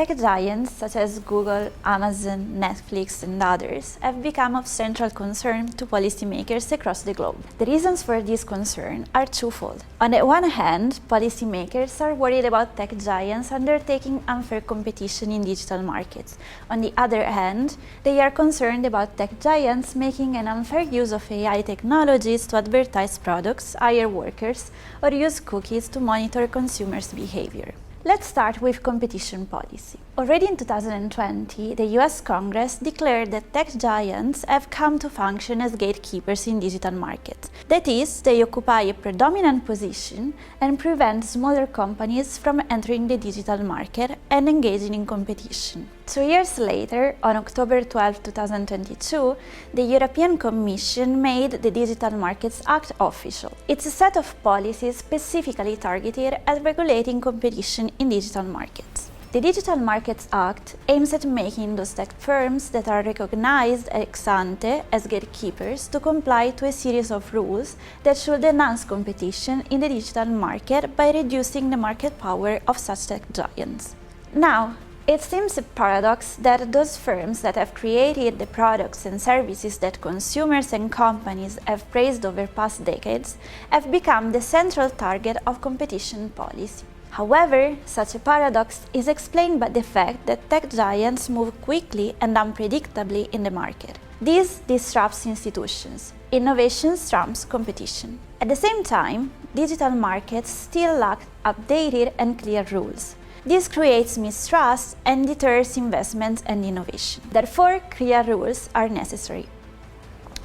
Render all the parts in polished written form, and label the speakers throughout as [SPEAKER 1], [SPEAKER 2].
[SPEAKER 1] Tech giants such as Google, Amazon, Netflix, and others have become of central concern to policymakers across the globe. The reasons for this concern are twofold. On the one hand, policymakers are worried about tech giants undertaking unfair competition in digital markets. On the other hand, they are concerned about tech giants making an unfair use of AI technologies to advertise products, hire workers, or use cookies to monitor consumers' behavior. Let's start with competition policy. Already in 2020, the US Congress declared that tech giants have come to function as gatekeepers in digital markets. That is, they occupy a predominant position and prevent smaller companies from entering the digital market and engaging in competition. 2 years later, on October 12, 2022, the European Commission made the Digital Markets Act official. It's a set of policies specifically targeted at regulating competition in digital markets. The Digital Markets Act aims at making those tech firms that are recognized ex ante as gatekeepers to comply to a series of rules that should enhance competition in the digital market by reducing the market power of such tech giants. Now, it seems a paradox that those firms that have created the products and services that consumers and companies have praised over past decades have become the central target of competition policy. However, such a paradox is explained by the fact that tech giants move quickly and unpredictably in the market. This disrupts institutions. Innovation trumps competition. At the same time, digital markets still lack updated and clear rules. This creates mistrust and deters investment and innovation. Therefore, clear rules are necessary.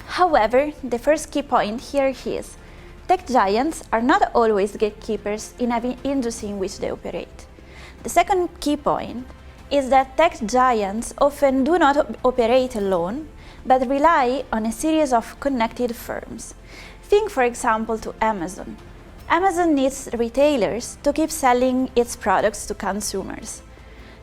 [SPEAKER 1] However, the first key point here is tech giants are not always gatekeepers in every industry in which they operate. The second key point is that tech giants often do not operate alone, but rely on a series of connected firms. Think, for example, to Amazon. Amazon needs retailers to keep selling its products to consumers.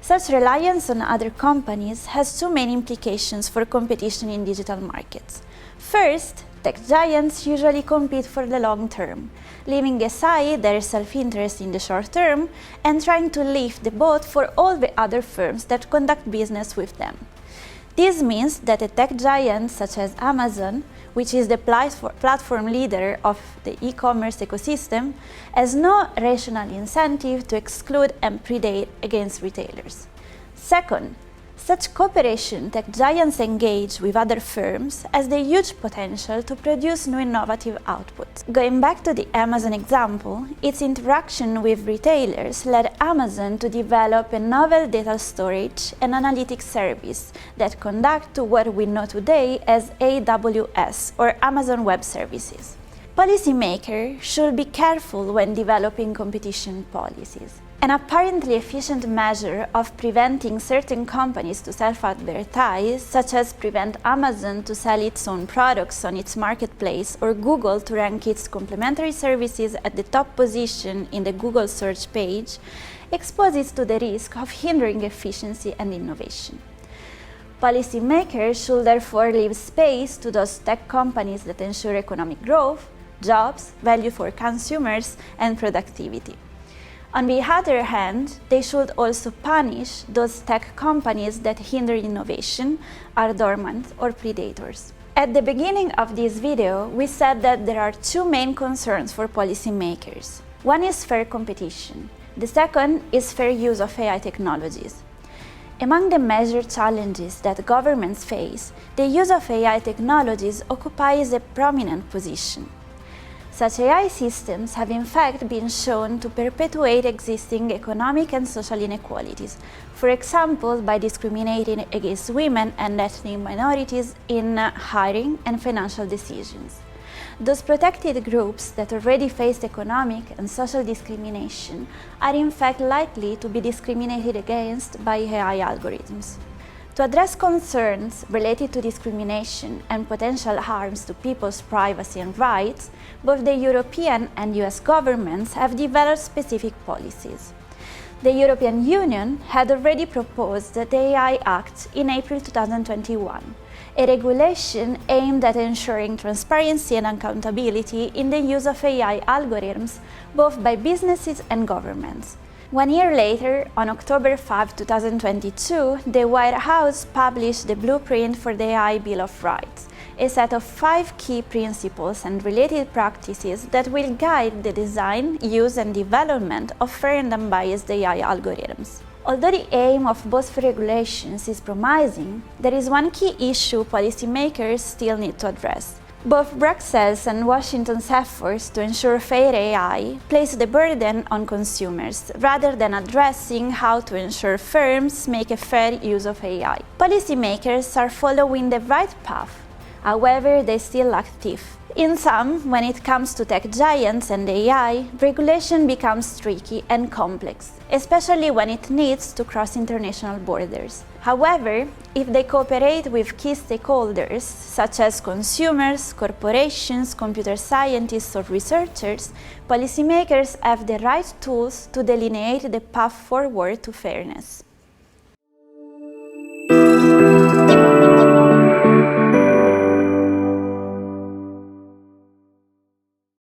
[SPEAKER 1] Such reliance on other companies has two main implications for competition in digital markets. First, tech giants usually compete for the long term, leaving aside their self-interest in the short term and trying to lift the boat for all the other firms that conduct business with them. This means that a tech giant such as Amazon, which is the platform leader of the e-commerce ecosystem, has no rational incentive to exclude and predate against retailers. Second, such cooperation tech giants engage with other firms has the huge potential to produce new innovative outputs. Going back to the Amazon example, its interaction with retailers led Amazon to develop a novel data storage and analytics service that conduct to what we know today as AWS, or Amazon Web Services. Policymakers should be careful when developing competition policies. An apparently efficient measure of preventing certain companies to self-advertise, such as prevent Amazon to sell its own products on its marketplace or Google to rank its complementary services at the top position in the Google search page, exposes to the risk of hindering efficiency and innovation. Policymakers should therefore leave space to those tech companies that ensure economic growth, jobs, value for consumers, and productivity. On the other hand, they should also punish those tech companies that hinder innovation, are dormant, or predators. At the beginning of this video, we said that there are two main concerns for policymakers. One is fair competition. The second is fair use of AI technologies. Among the major challenges that governments face, the use of AI technologies occupies a prominent position. Such AI systems have in fact been shown to perpetuate existing economic and social inequalities, for example by discriminating against women and ethnic minorities in hiring and financial decisions. Those protected groups that already faced economic and social discrimination are in fact likely to be discriminated against by AI algorithms. To address concerns related to discrimination and potential harms to people's privacy and rights, both the European and US governments have developed specific policies. The European Union had already proposed the AI Act in April 2021, a regulation aimed at ensuring transparency and accountability in the use of AI algorithms both by businesses and governments. 1 year later, on October 5, 2022, the White House published the blueprint for the AI Bill of Rights, a set of 5 key principles and related practices that will guide the design, use and development of fair and unbiased AI algorithms. Although the aim of both regulations is promising, there is one key issue policymakers still need to address. Both Brussels and Washington's efforts to ensure fair AI place the burden on consumers, rather than addressing how to ensure firms make a fair use of AI. Policymakers are following the right path, however they still lack teeth. In sum, when it comes to tech giants and AI, regulation becomes tricky and complex, especially when it needs to cross international borders. However, if they cooperate with key stakeholders, such as consumers, corporations, computer scientists or researchers, policymakers have the right tools to delineate the path forward to fairness.